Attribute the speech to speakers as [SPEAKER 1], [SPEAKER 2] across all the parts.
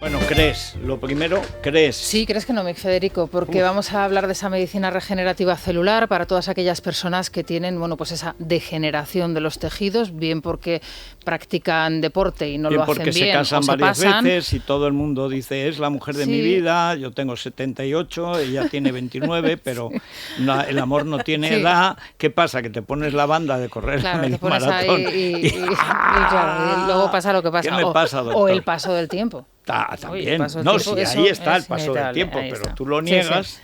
[SPEAKER 1] Bueno, crees, lo primero, crees.
[SPEAKER 2] Sí, crees que no, Federico, porque vamos a hablar de esa medicina regenerativa celular para todas aquellas personas que tienen, pues esa degeneración de los tejidos, bien porque practican deporte y no
[SPEAKER 1] bien
[SPEAKER 2] lo hacen
[SPEAKER 1] porque
[SPEAKER 2] bien,
[SPEAKER 1] se casan
[SPEAKER 2] o se
[SPEAKER 1] varias
[SPEAKER 2] pasan.
[SPEAKER 1] veces y todo el mundo dice, es la mujer de mi vida, yo tengo 78, ella tiene 29, pero el amor no tiene edad. ¿Qué pasa? Que te pones la banda de correr
[SPEAKER 2] Claro,
[SPEAKER 1] medio
[SPEAKER 2] te pones
[SPEAKER 1] maratón
[SPEAKER 2] y luego pasa lo que pasa.
[SPEAKER 1] ¿Qué me pasa, doctor?
[SPEAKER 2] O el paso del tiempo.
[SPEAKER 1] También.
[SPEAKER 2] No,
[SPEAKER 1] sí, ahí está el paso del tiempo, pero tú lo niegas. Sí.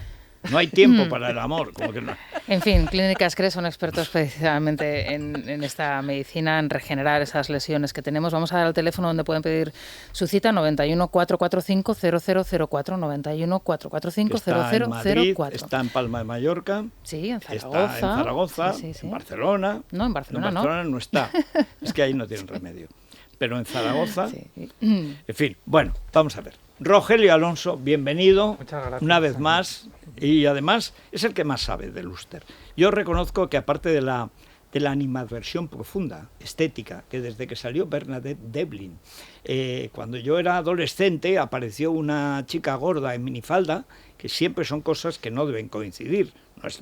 [SPEAKER 1] No hay tiempo para el amor. Como que no.
[SPEAKER 2] En fin, Clínicas CRE son expertos precisamente en esta medicina, en regenerar esas lesiones que tenemos. Vamos a dar el teléfono donde pueden pedir su cita, 91 445 0004, 91 445 0004.
[SPEAKER 1] Está en Palma de Mallorca.
[SPEAKER 2] Sí, en Zaragoza.
[SPEAKER 1] Está en Zaragoza, sí. En Barcelona.
[SPEAKER 2] No, en Barcelona no.
[SPEAKER 1] En Barcelona no está. Es que ahí no tienen remedio. Pero en Zaragoza, en fin, bueno, vamos a ver. Rogelio Alonso, bienvenido.
[SPEAKER 3] Muchas gracias,
[SPEAKER 1] una vez más, y además es el que más sabe de Luster. Yo reconozco que aparte de la animadversión profunda, estética, que desde que salió Bernadette Devlin, cuando yo era adolescente apareció una chica gorda en minifalda, que siempre son cosas que no deben coincidir,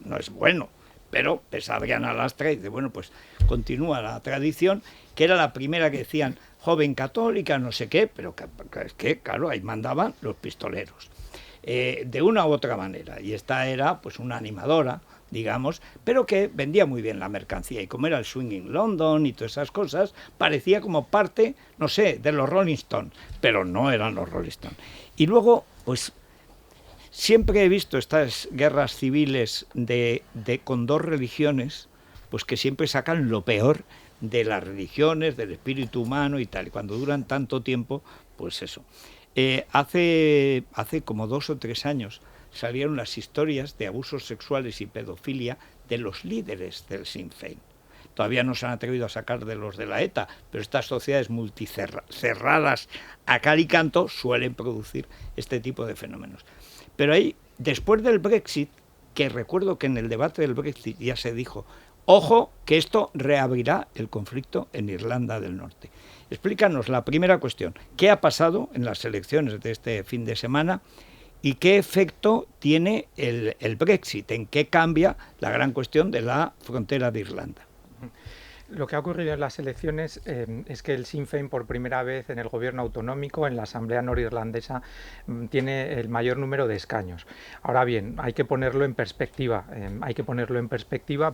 [SPEAKER 1] no es bueno. Pero pesa Adriana Lastra y dice, bueno, pues continúa la tradición, que era la primera que decían joven católica, no sé qué, pero es que, claro, ahí mandaban los pistoleros. De una u otra manera. Y esta era, pues, una animadora, digamos, pero que vendía muy bien la mercancía. Y como era el Swinging London y todas esas cosas, parecía como parte, no sé, de los Rolling Stones. Pero no eran los Rolling Stones. Y luego, pues, siempre he visto estas guerras civiles con dos religiones, pues que siempre sacan lo peor de las religiones, del espíritu humano y tal. Y cuando duran tanto tiempo, pues eso. Hace como 2 o 3 años salieron las historias de abusos sexuales y pedofilia de los líderes del Sinn Féin. Todavía no se han atrevido a sacar de los de la ETA, pero estas sociedades multicerradas a cal y canto suelen producir este tipo de fenómenos. Pero ahí, después del Brexit, que recuerdo que en el debate del Brexit ya se dijo, ojo, que esto reabrirá el conflicto en Irlanda del Norte. Explícanos la primera cuestión, ¿qué ha pasado en las elecciones de este fin de semana y qué efecto tiene el Brexit? ¿En qué cambia la gran cuestión de la frontera de Irlanda?
[SPEAKER 3] Lo que ha ocurrido en las elecciones es que el Sinn Féin por primera vez en el gobierno autonómico, en la Asamblea Norirlandesa, tiene el mayor número de escaños. Ahora bien, hay que ponerlo en perspectiva.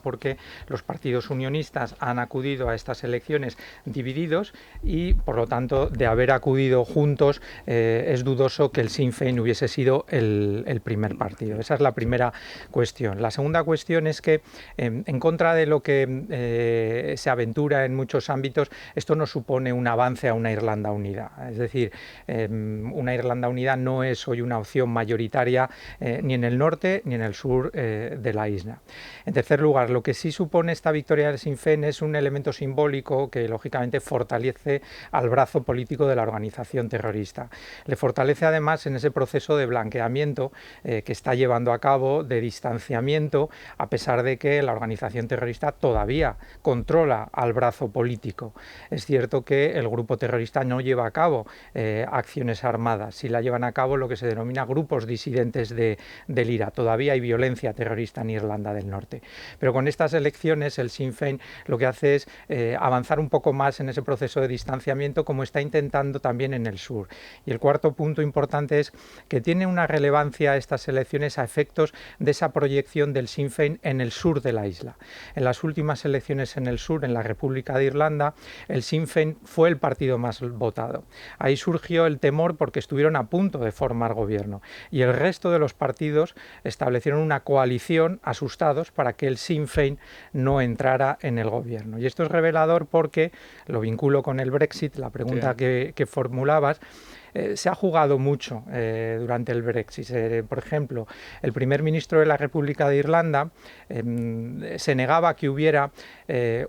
[SPEAKER 3] Porque los partidos unionistas han acudido a estas elecciones divididos y, por lo tanto, de haber acudido juntos, es dudoso que el Sinn Féin hubiese sido el primer partido. Esa es la primera cuestión. La segunda cuestión es que, en contra de lo que se aventura en muchos ámbitos, esto no supone un avance a una Irlanda unida. Es decir, una Irlanda unida no es hoy una opción mayoritaria ni en el norte ni en el sur de la isla. En tercer lugar, lo que sí supone esta victoria del Sinn Féin es un elemento simbólico que lógicamente fortalece al brazo político de la organización terrorista. Le fortalece además en ese proceso de blanqueamiento que está llevando a cabo, de distanciamiento, a pesar de que la organización terrorista todavía controla al brazo político. Es cierto que el grupo terrorista no lleva a cabo acciones armadas, sí la llevan a cabo lo que se denomina grupos disidentes del IRA. Todavía hay violencia terrorista en Irlanda del Norte. Pero con estas elecciones el Sinn Féin lo que hace es avanzar un poco más en ese proceso de distanciamiento, como está intentando también en el sur. Y el cuarto punto importante es que tiene una relevancia estas elecciones a efectos de esa proyección del Sinn Féin en el sur de la isla. En las últimas elecciones en el sur, en la República de Irlanda, el Sinn Féin fue el partido más votado. Ahí surgió el temor porque estuvieron a punto de formar gobierno y el resto de los partidos establecieron una coalición asustados para que el Sinn Féin no entrara en el gobierno. Y esto es revelador porque, lo vinculo con el Brexit, la pregunta que formulabas, se ha jugado mucho durante el Brexit. Por ejemplo, el primer ministro de la República de Irlanda se negaba a que hubiera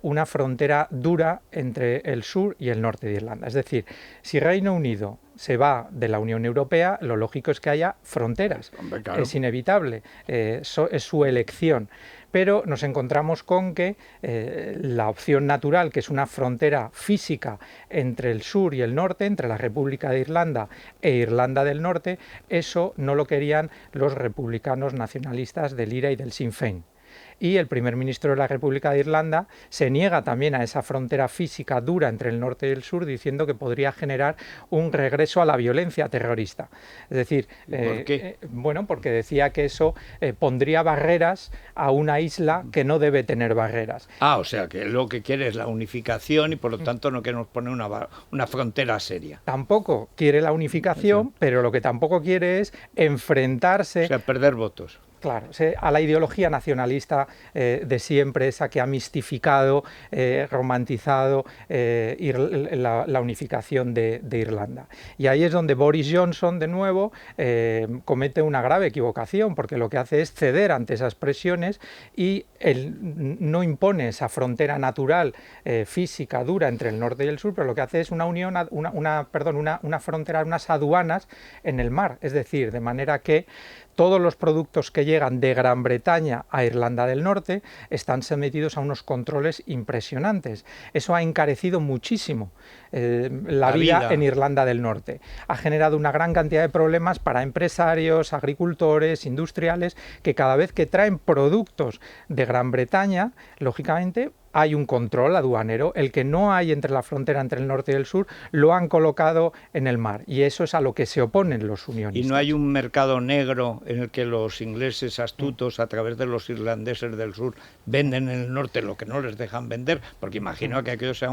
[SPEAKER 3] una frontera dura entre el sur y el norte de Irlanda. Es decir, si Reino Unido se va de la Unión Europea, lo lógico es que haya fronteras.
[SPEAKER 1] Hombre, claro.
[SPEAKER 3] Es inevitable, es su elección. pero nos encontramos con que la opción natural, que es una frontera física entre el sur y el norte, entre la República de Irlanda e Irlanda del Norte, eso no lo querían los republicanos nacionalistas del IRA y del Sinn Féin. Y el primer ministro de la República de Irlanda se niega también a esa frontera física dura entre el norte y el sur, diciendo que podría generar un regreso a la violencia terrorista. Es decir,
[SPEAKER 1] ¿por qué?
[SPEAKER 3] Bueno, porque decía que eso pondría barreras a una isla que no debe tener barreras.
[SPEAKER 1] O sea, que lo que quiere es la unificación y por lo tanto no queremos poner una frontera seria.
[SPEAKER 3] Tampoco quiere la unificación, sí, pero lo que tampoco quiere es enfrentarse...
[SPEAKER 1] O sea, perder votos.
[SPEAKER 3] Claro, a la ideología nacionalista de siempre, esa que ha mistificado, romantizado la unificación de Irlanda. Y ahí es donde Boris Johnson, de nuevo, comete una grave equivocación, porque lo que hace es ceder ante esas presiones y él no impone esa frontera natural, física, dura entre el norte y el sur, pero lo que hace es una unión, una frontera, unas aduanas en el mar, es decir, de manera que todos los productos que llegan de Gran Bretaña a Irlanda del Norte están sometidos a unos controles impresionantes. Eso ha encarecido muchísimo la vida en Irlanda del Norte. Ha generado una gran cantidad de problemas para empresarios, agricultores, industriales, que cada vez que traen productos de Gran Bretaña, lógicamente, hay un control aduanero. El que no hay entre la frontera entre el norte y el sur lo han colocado en el mar, y eso es a lo que se oponen los unionistas.
[SPEAKER 1] ¿Y no hay un mercado negro en el que los ingleses astutos, a través de los irlandeses del sur, venden en el norte lo que no les dejan vender? Porque imagino que aquello sea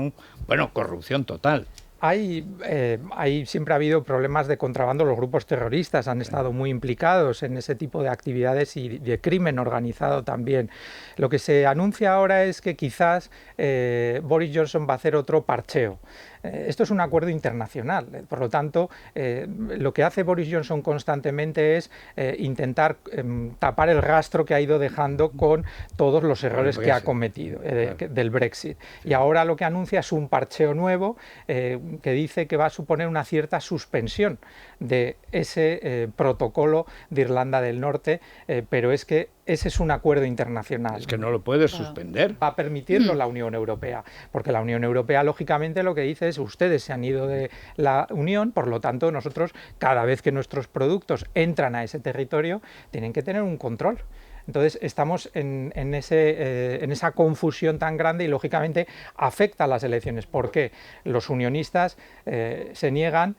[SPEAKER 1] corrupción total. Siempre ha habido problemas de contrabando. Los grupos terroristas han estado muy implicados en ese tipo de actividades y de crimen organizado también. Lo que se anuncia ahora es que quizás Boris Johnson va a hacer otro parcheo. Esto es un acuerdo internacional, por lo tanto, lo que hace Boris Johnson constantemente es intentar tapar el rastro que ha ido dejando con todos los errores que ha cometido del Brexit. Y ahora lo que anuncia es un parcheo nuevo que dice que va a suponer una cierta suspensión de ese protocolo de Irlanda del Norte, pero es que ese es un acuerdo internacional. Es que no lo puedes suspender.
[SPEAKER 3] Va a permitirlo la Unión Europea, porque la Unión Europea, lógicamente, lo que dice es: ustedes se han ido de la Unión, por lo tanto, nosotros, cada vez que nuestros productos entran a ese territorio, tienen que tener un control. Entonces estamos en esa confusión tan grande y lógicamente afecta a las elecciones. ¿Por qué? Los unionistas se niegan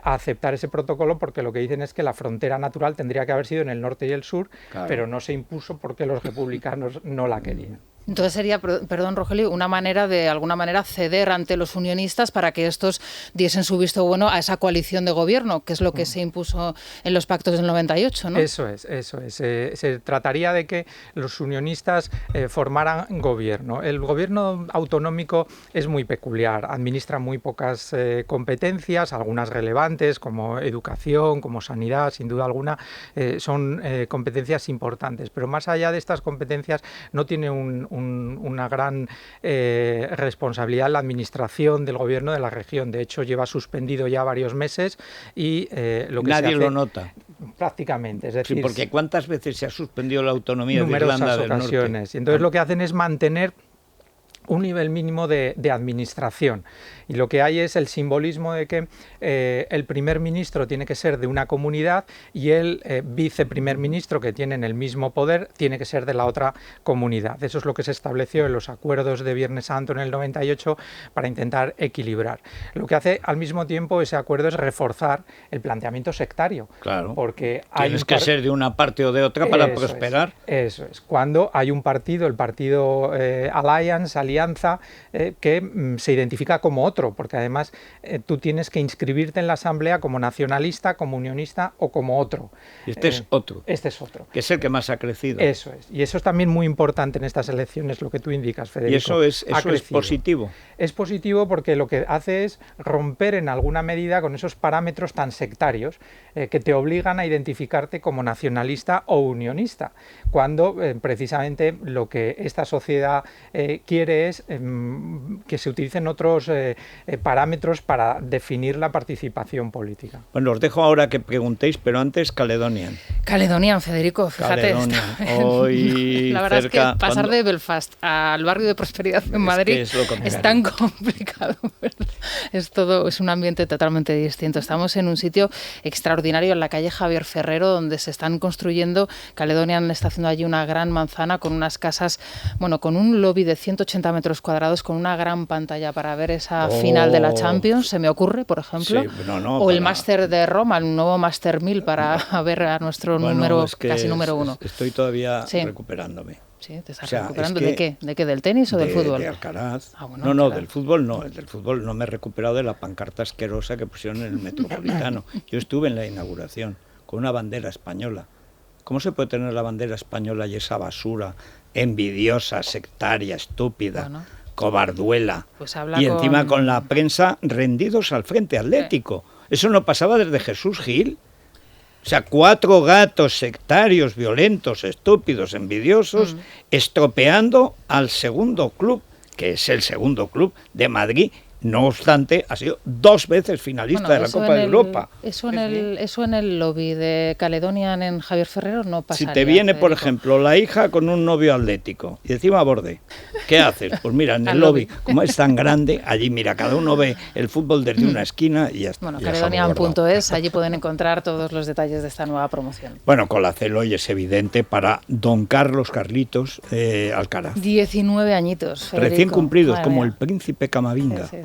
[SPEAKER 3] a aceptar ese protocolo porque lo que dicen es que la frontera natural tendría que haber sido en el norte y el sur, claro, pero no se impuso porque los republicanos no la querían.
[SPEAKER 2] Entonces sería, perdón Rogelio, una manera de alguna manera ceder ante los unionistas para que estos diesen su visto bueno a esa coalición de gobierno, que es lo que se impuso en los pactos del 98, ¿no?
[SPEAKER 3] Eso es. Se trataría de que los unionistas formaran gobierno. El gobierno autonómico es muy peculiar, administra muy pocas competencias, algunas relevantes como educación, como sanidad, sin duda alguna, son competencias importantes, pero más allá de estas competencias no tiene una gran responsabilidad en la administración del gobierno de la región. De hecho, lleva suspendido ya varios meses y lo que
[SPEAKER 1] nadie lo nota.
[SPEAKER 3] Prácticamente, es decir,
[SPEAKER 1] sí, porque ¿cuántas veces se ha suspendido la autonomía de Irlanda del Norte?
[SPEAKER 3] Ocasiones. Y entonces lo que hacen es mantener un nivel mínimo de administración. Y lo que hay es el simbolismo de que el primer ministro tiene que ser de una comunidad y el viceprimer ministro, que tienen el mismo poder, tiene que ser de la otra comunidad. Eso es lo que se estableció en los acuerdos de Viernes Santo en el 98 para intentar equilibrar. Lo que hace al mismo tiempo ese acuerdo es reforzar el planteamiento sectario.
[SPEAKER 1] Claro,
[SPEAKER 3] porque
[SPEAKER 1] tienes que ser de una parte o de otra para prosperar.
[SPEAKER 3] Eso es. Cuando hay un partido, el partido Alianza, que se identifica como otro, porque además tú tienes que inscribirte en la Asamblea como nacionalista, como unionista o como otro.
[SPEAKER 1] Y este es otro.
[SPEAKER 3] Este es otro.
[SPEAKER 1] Que es el que más ha crecido.
[SPEAKER 3] Eso es. Y eso es también muy importante en estas elecciones, lo que tú indicas, Federico.
[SPEAKER 1] Y eso es positivo.
[SPEAKER 3] Es positivo porque lo que hace es romper en alguna medida con esos parámetros tan sectarios que te obligan a identificarte como nacionalista o unionista, cuando precisamente lo que esta sociedad quiere es que se utilicen otros parámetros para definir la participación política.
[SPEAKER 1] Bueno, os dejo ahora que preguntéis, pero antes Caledonian.
[SPEAKER 2] Caledonian, Federico, fíjate.
[SPEAKER 1] Hoy
[SPEAKER 2] la verdad
[SPEAKER 1] cerca,
[SPEAKER 2] es que pasar de Belfast al barrio de Prosperidad en Madrid es tan complicado. Es un ambiente totalmente distinto. Estamos en un sitio extraordinario en la calle Javier Ferrero, donde se están construyendo. Caledonian está haciendo allí una gran manzana con unas casas, con un lobby de 180 metros cuadrados, con una gran pantalla para ver esa final de la Champions, se me ocurre, por ejemplo.
[SPEAKER 1] Sí,
[SPEAKER 2] el Máster de Roma, el nuevo Máster 1000 para ver a nuestro casi número 1.
[SPEAKER 1] Estoy todavía recuperándome.
[SPEAKER 2] Sí, te estás recuperando. ¿De qué? ¿De qué? ¿Del tenis o del fútbol?
[SPEAKER 1] De Alcaraz.
[SPEAKER 2] Alcaraz.
[SPEAKER 1] Del fútbol no. Del fútbol no me he recuperado de la pancarta asquerosa que pusieron en el Metropolitano. Yo estuve en la inauguración con una bandera española. ¿Cómo se puede tener la bandera española y esa basura envidiosa, sectaria, estúpida, cobarduela?
[SPEAKER 2] Pues
[SPEAKER 1] y encima con la prensa rendidos al Frente Atlético. Eso no pasaba desde Jesús Gil. O sea, 4 gatos sectarios, violentos, estúpidos, envidiosos, estropeando al segundo club, que es el segundo club de Madrid. No obstante, ha sido 2 veces finalista de la Copa de Europa.
[SPEAKER 2] Eso en el lobby de Caledonian en Javier Ferrero no pasaría.
[SPEAKER 1] Si te viene, por ejemplo, la hija con un novio atlético y encima borde, ¿qué haces? Pues mira, en el lobby, como es tan grande, allí mira, cada uno ve el fútbol desde una esquina y ya está.
[SPEAKER 2] Caledonian.es, allí pueden encontrar todos los detalles de esta nueva promoción.
[SPEAKER 1] Bueno, Colacelo hoy es evidente para don Carlos Carlitos Alcaraz.
[SPEAKER 2] 19 añitos, Federico.
[SPEAKER 1] Recién cumplidos, como el príncipe Camavinga.
[SPEAKER 2] Sí.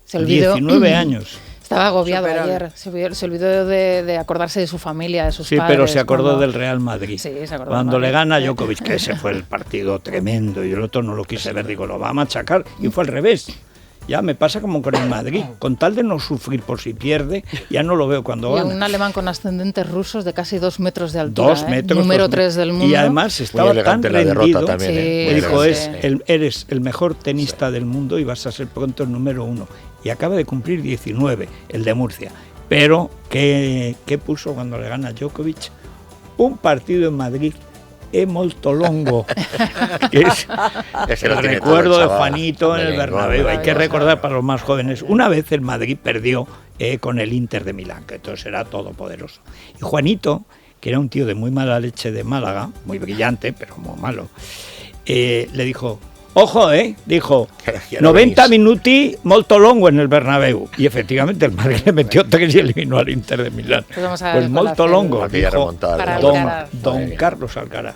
[SPEAKER 2] Se olvidó,
[SPEAKER 1] 19 años.
[SPEAKER 2] Estaba agobiado ayer. Se olvidó de acordarse de su familia, de sus padres.
[SPEAKER 1] Sí, pero se acordó del Real Madrid.
[SPEAKER 2] Sí, se acordó.
[SPEAKER 1] Cuando le gana a Djokovic, que ese fue el partido tremendo, y el otro no lo quise ver, digo, lo va a machacar, y fue al revés. Ya me pasa como con el Madrid, con tal de no sufrir por si pierde, ya no lo veo cuando gana.
[SPEAKER 2] Un alemán con ascendentes rusos de casi 2 metros de altura.
[SPEAKER 1] 2 metros.
[SPEAKER 2] Número 3 del mundo.
[SPEAKER 1] Y además estaba tan rendido.
[SPEAKER 4] También,
[SPEAKER 1] me dijo, eres el mejor tenista del mundo y vas a ser pronto el número 1. Y acaba de cumplir 19, el de Murcia. Pero, ¿qué puso cuando le gana Djokovic? Un partido en Madrid è molto longo, que es el recuerdo de Juanito en el Bernabéu. Hay que recordar para los más jóvenes, una vez el Madrid perdió con el Inter de Milán, que entonces era todopoderoso. Y Juanito, que era un tío de muy mala leche de Málaga, muy brillante, pero muy malo, le dijo, ojo, dijo, 90 minuti molto longo en el Bernabéu. Y efectivamente el Madrid le metió 3 y eliminó al Inter de Milán. Pues molto longo, dijo don Carlos Alcaraz.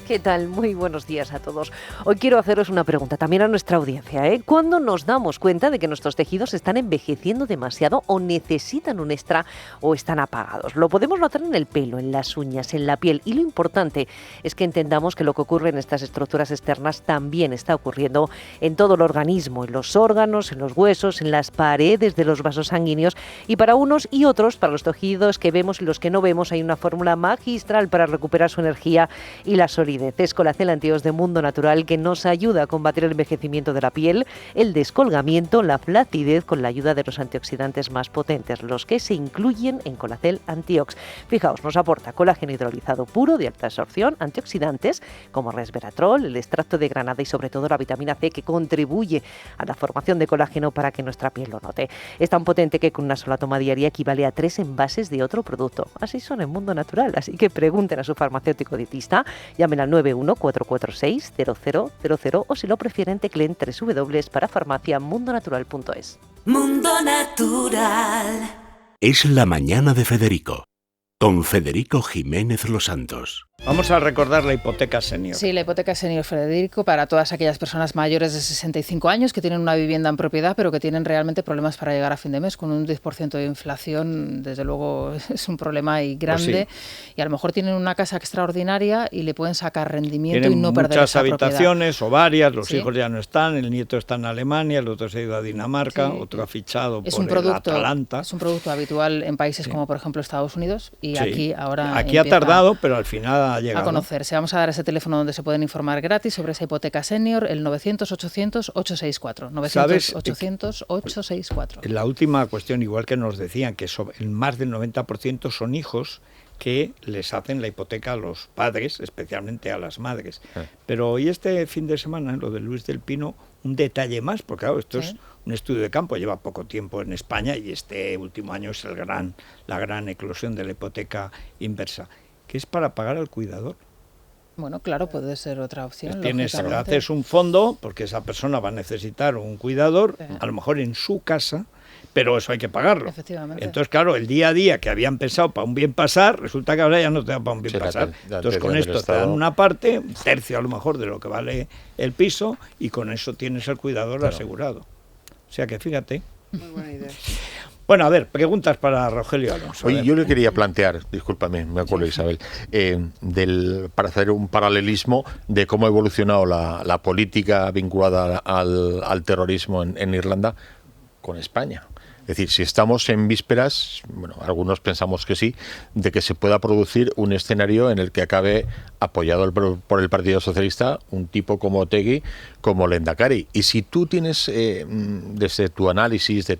[SPEAKER 5] ¿Qué tal? Muy buenos días a todos. Hoy quiero haceros una pregunta también a nuestra audiencia. ¿Cuándo nos damos cuenta de que nuestros tejidos están envejeciendo demasiado o necesitan un extra o están apagados? Lo podemos notar en el pelo, en las uñas, en la piel. Y lo importante es que entendamos que lo que ocurre en estas estructuras externas también está ocurriendo en todo el organismo, en los órganos, en los huesos, en las paredes de los vasos sanguíneos. Y para unos y otros, para los tejidos que vemos y los que no vemos, hay una fórmula magistral para recuperar su energía y la solidez. Es Colacel Antiox de Mundo Natural, que nos ayuda a combatir el envejecimiento de la piel, el descolgamiento, la flacidez, con la ayuda de los antioxidantes más potentes, los que se incluyen en Colacel Antiox. Fijaos, nos aporta colágeno hidrolizado puro de alta absorción, antioxidantes como resveratrol, el extracto de granada y sobre todo la vitamina C, que contribuye a la formación de colágeno para que nuestra piel lo note. Es tan potente que con una sola toma diaria equivale a 3 envases de otro producto. Así son en Mundo Natural, así que pregunten a su farmacéutico dietista, llamen al 91-446-0000 o si lo prefieren tecleen www.parafarmaciamundonatural.es.
[SPEAKER 6] Mundo Natural.
[SPEAKER 7] Es la mañana de Federico, con Federico Jiménez Los Santos.
[SPEAKER 1] Vamos a recordar la hipoteca senior.
[SPEAKER 2] Sí, la hipoteca senior, Federico, para todas aquellas personas mayores de 65 años que tienen una vivienda en propiedad, pero que tienen realmente problemas para llegar a fin de mes. Con un 10% de inflación, desde luego, es un problema y grande. Pues sí. Y a lo mejor tienen una casa extraordinaria y le pueden sacar rendimiento y no perder esa propiedad.
[SPEAKER 1] Muchas habitaciones o varias, los hijos ya no están, el nieto está en Alemania, el otro se ha ido a Dinamarca, otro ha fichado por el Atalanta.
[SPEAKER 2] Es un producto habitual en países como, por ejemplo, Estados Unidos, y aquí ahora
[SPEAKER 1] Aquí ha tardado, pero al final ha llegado.
[SPEAKER 2] A conocerse. Vamos a dar ese teléfono donde se pueden informar gratis sobre esa hipoteca senior, el 900-800-864. 900-800-864.
[SPEAKER 1] La última cuestión, igual que nos decían, que el más del 90% son hijos que les hacen la hipoteca a los padres, especialmente a las madres. Pero hoy este fin de semana, lo de Luis del Pino, un detalle más, porque claro, esto es un estudio de campo, lleva poco tiempo en España y este último año es la gran eclosión de la hipoteca inversa, que es para pagar al cuidador.
[SPEAKER 2] Bueno, claro, puede ser otra opción.
[SPEAKER 1] Haces un fondo, porque esa persona va a necesitar un cuidador, a lo mejor en su casa, pero eso hay que pagarlo.
[SPEAKER 2] Efectivamente.
[SPEAKER 1] Entonces, claro, el día a día que habían pensado para un bien pasar, resulta que ahora ya no te da para un bien pasar. Entonces, con esto te dan una parte, un tercio a lo mejor de lo que vale el piso, y con eso tienes el cuidador asegurado. O sea que fíjate.
[SPEAKER 4] Muy buena idea.
[SPEAKER 1] Bueno, a ver, preguntas para Rogelio Alonso.
[SPEAKER 8] Oye, yo le quería plantear, discúlpame, me acuerdo Isabel, para hacer un paralelismo de cómo ha evolucionado la política vinculada al terrorismo en Irlanda con España. Es decir, si estamos en vísperas, bueno, algunos pensamos que sí, de que se pueda producir un escenario en el que acabe apoyado por el Partido Socialista un tipo como Otegi, como Lehendakari. Y si tú tienes, desde tu análisis, de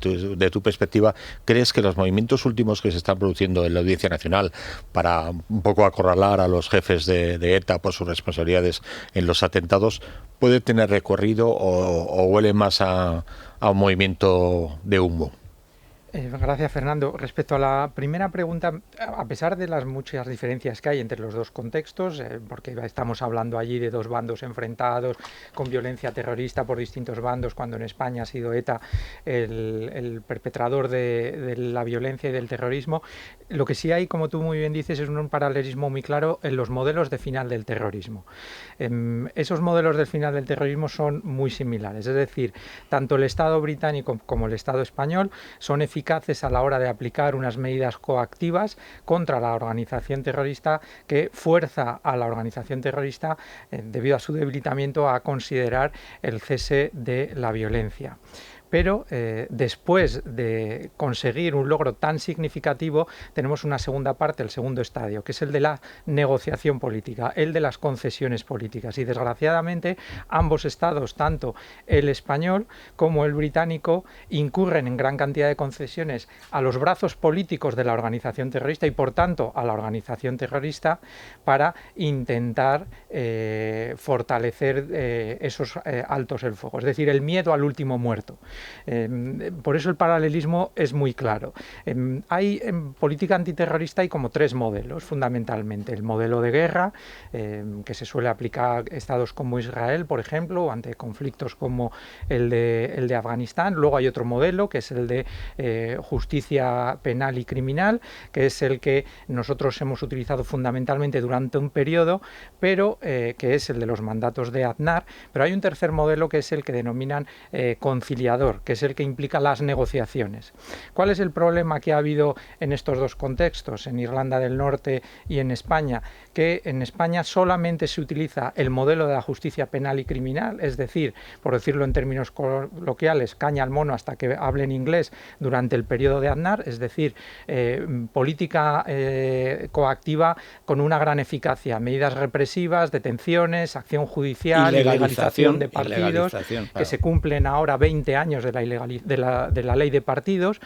[SPEAKER 8] tu perspectiva, crees que los movimientos últimos que se están produciendo en la Audiencia Nacional para un poco acorralar a los jefes de ETA por sus responsabilidades en los atentados, puede tener recorrido o huele más a un movimiento de humo?
[SPEAKER 3] Gracias, Fernando. Respecto a la primera pregunta, a pesar de las muchas diferencias que hay entre los dos contextos, porque estamos hablando allí de dos bandos enfrentados con violencia terrorista por distintos bandos, cuando en España ha sido ETA el perpetrador de la violencia y del terrorismo, lo que sí hay, como tú muy bien dices, es un paralelismo muy claro en los modelos de final del terrorismo. Esos modelos del final del terrorismo son muy similares, es decir, tanto el Estado británico como el Estado español son eficaces a la hora de aplicar unas medidas coactivas contra la organización terrorista, que fuerza a la organización terrorista, debido a su debilitamiento, a considerar el cese de la violencia. Pero después de conseguir un logro tan significativo, tenemos una segunda parte, el segundo estadio, que es el de la negociación política, el de las concesiones políticas. Y desgraciadamente ambos estados, tanto el español como el británico, incurren en gran cantidad de concesiones a los brazos políticos de la organización terrorista y, por tanto, a la organización terrorista, para intentar fortalecer esos altos el fuego. Es decir, el miedo al último muerto. Por eso el paralelismo es muy claro. En política antiterrorista hay como tres modelos, fundamentalmente. El modelo de guerra, que se suele aplicar a estados como Israel, por ejemplo, ante conflictos como el de Afganistán. Luego hay otro modelo, que es el de justicia penal y criminal, que es el que nosotros hemos utilizado fundamentalmente durante un periodo, pero que es el de los mandatos de Aznar. Pero hay un tercer modelo, que es el que denominan conciliador, que es el que implica las negociaciones. ¿Cuál es el problema que ha habido en estos dos contextos, en Irlanda del Norte y en España? Que en España solamente se utiliza el modelo de la justicia penal y criminal, es decir, por decirlo en términos coloquiales, caña al mono hasta que hablen inglés durante el periodo de Aznar, es decir, política coactiva con una gran eficacia, medidas represivas, detenciones, acción judicial, ilegalización de partidos, que se cumplen ahora 20 años de la ley de partidos.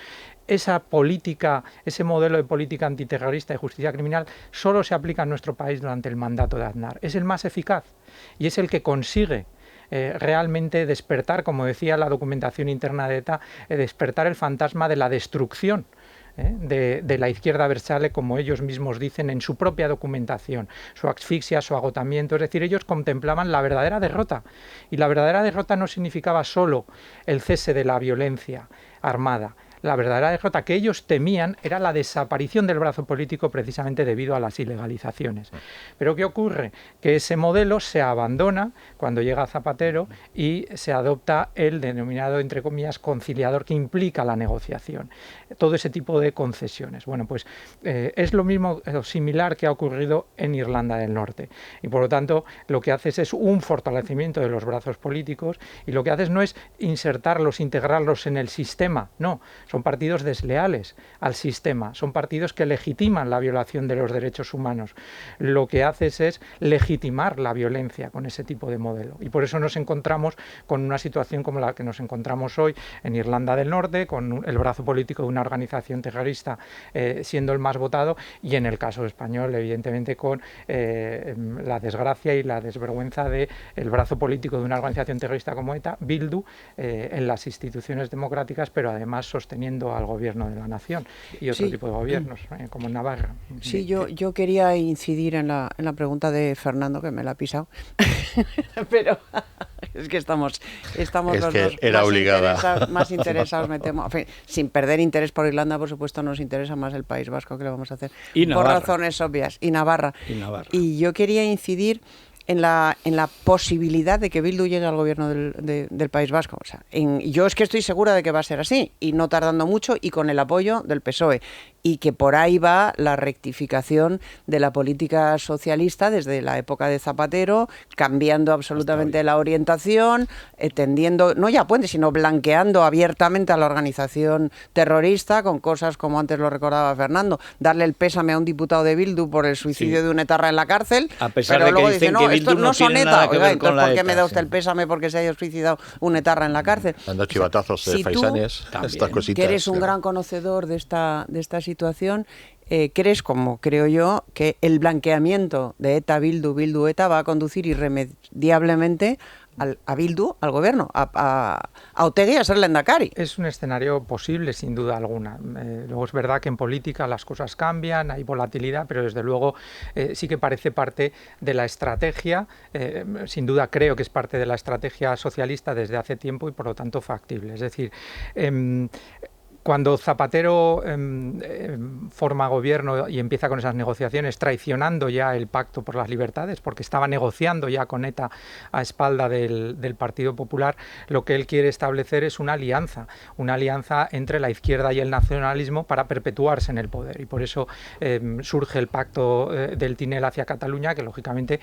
[SPEAKER 3] Esa política, ese modelo de política antiterrorista y justicia criminal solo se aplica en nuestro país durante el mandato de Aznar. Es el más eficaz y es el que consigue realmente despertar, como decía la documentación interna de ETA, despertar el fantasma de la destrucción de la izquierda Abertzale, como ellos mismos dicen en su propia documentación, su asfixia, su agotamiento. Es decir, ellos contemplaban la verdadera derrota, y la verdadera derrota no significaba solo el cese de la violencia armada. La verdadera derrota que ellos temían era la desaparición del brazo político, precisamente debido a las ilegalizaciones. Pero ¿qué ocurre? Que ese modelo se abandona cuando llega Zapatero y se adopta el denominado, entre comillas, conciliador, que implica la negociación. Todo ese tipo de concesiones. Bueno, pues es lo mismo o similar que ha ocurrido en Irlanda del Norte. Y por lo tanto, lo que haces es un fortalecimiento de los brazos políticos, y lo que haces no es insertarlos, integrarlos en el sistema, no. son partidos desleales al sistema, son partidos que legitiman la violación de los derechos humanos. Lo que haces es legitimar la violencia con ese tipo de modelo. Y por eso nos encontramos con una situación como la que nos encontramos hoy en Irlanda del Norte, con el brazo político de una organización terrorista siendo el más votado, y en el caso español, evidentemente, con la desgracia y la desvergüenza del brazo político de una organización terrorista como ETA, Bildu, en las instituciones democráticas, pero además sosteniendo al gobierno de la nación y otro tipo de gobiernos, como en Navarra.
[SPEAKER 4] Sí, yo quería incidir en la pregunta de Fernando, que me la ha pisado, pero es que estamos
[SPEAKER 8] es
[SPEAKER 4] los
[SPEAKER 8] que
[SPEAKER 4] dos
[SPEAKER 8] era obligada.
[SPEAKER 4] más interesados, me temo. En fin, sin perder interés por Irlanda, por supuesto, nos interesa más el País Vasco, que lo vamos a hacer
[SPEAKER 1] y
[SPEAKER 4] por razones obvias, y Navarra. Y yo quería incidir en la posibilidad de que Bildu llegue al gobierno del País Vasco. O sea, yo es que estoy segura de que va a ser así, y no tardando mucho, y con el apoyo del PSOE. Y que por ahí va la rectificación de la política socialista desde la época de Zapatero, cambiando absolutamente la orientación, tendiendo, no ya puente, sino blanqueando abiertamente a la organización terrorista, con cosas como antes lo recordaba Fernando, darle el pésame a un diputado de Bildu por el suicidio de un etarra en la cárcel,
[SPEAKER 1] a pesar
[SPEAKER 4] pero
[SPEAKER 1] de
[SPEAKER 4] luego
[SPEAKER 1] que
[SPEAKER 4] dice,
[SPEAKER 1] dicen
[SPEAKER 4] no,
[SPEAKER 1] que
[SPEAKER 4] estos
[SPEAKER 1] Bildu
[SPEAKER 4] no son
[SPEAKER 1] tiene
[SPEAKER 4] ETA.
[SPEAKER 1] nada que
[SPEAKER 4] Oiga,
[SPEAKER 1] ver
[SPEAKER 4] entonces,
[SPEAKER 1] con la
[SPEAKER 4] ¿por qué
[SPEAKER 1] ETA?
[SPEAKER 4] me da usted el pésame porque se haya suicidado un etarra en la cárcel?
[SPEAKER 8] Dando chivatazos de
[SPEAKER 4] si tú,
[SPEAKER 8] faisanes, estas cositas.
[SPEAKER 4] que eres un gran conocedor de esta situación, ¿crees, como creo yo, que el blanqueamiento de ETA, Bildu, ETA va a conducir irremediablemente a Bildu, al gobierno, a Otegi a ser Lehendakari?
[SPEAKER 3] Es un escenario posible, sin duda alguna. Luego es verdad que en política las cosas cambian, hay volatilidad, pero desde luego sí que parece parte de la estrategia, sin duda creo que es parte de la estrategia socialista desde hace tiempo y por lo tanto factible. Es decir, cuando Zapatero forma gobierno y empieza con esas negociaciones, traicionando ya el Pacto por las Libertades, porque estaba negociando ya con ETA a espalda del Partido Popular, lo que él quiere establecer es una alianza entre la izquierda y el nacionalismo para perpetuarse en el poder. Y por eso surge el Pacto del Tinel hacia Cataluña, que lógicamente